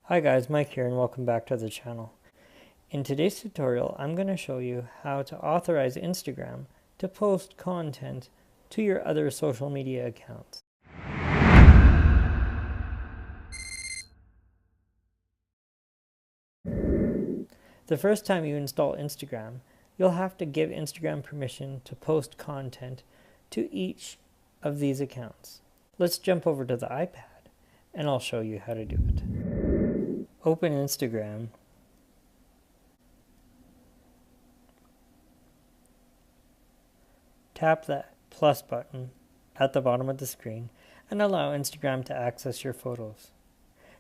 Hi guys, Mike here and welcome back to the channel. In today's tutorial, I'm going to show you how to authorize Instagram to post content to your other social media accounts. The first time you install Instagram, you'll have to give Instagram permission to post content to each of these accounts. Let's jump over to the iPad and I'll show you how to do it. Open Instagram. Tap the plus button at the bottom of the screen and allow Instagram to access your photos.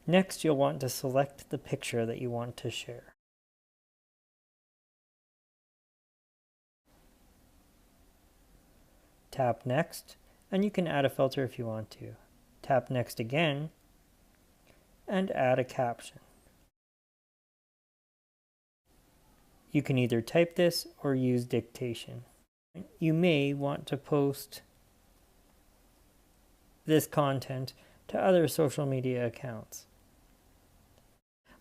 Next, you'll want to select the picture that you want to share. Tap Next, and you can add a filter if you want to. Tap Next again, and add a caption. You can either type this or use dictation. You may want to post this content to other social media accounts.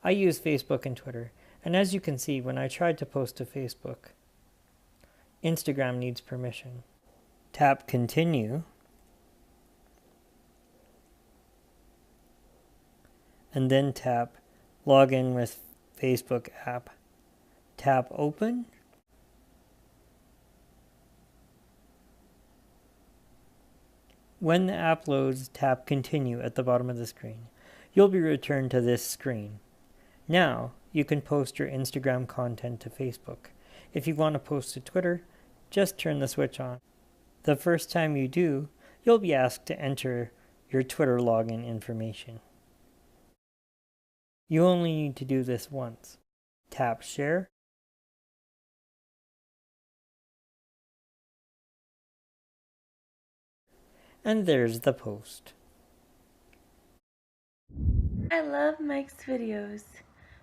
I use Facebook and Twitter, and as you can see, when I tried to post to Facebook, Instagram needs permission. Tap Continue, and then tap Login with Facebook app. Tap Open, when the app loads, tap Continue at the bottom of the screen. You'll be returned to this screen. Now, you can post your Instagram content to Facebook. If you want to post to Twitter, just turn the switch on. The first time you do, you'll be asked to enter your Twitter login information. You only need to do this once. Tap Share. And there's the post. I love Mike's videos.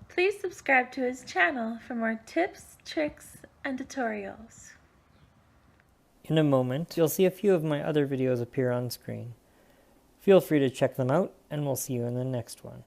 Please subscribe to his channel for more tips, tricks, and tutorials. In a moment, you'll see a few of my other videos appear on screen. Feel free to check them out, and we'll see you in the next one.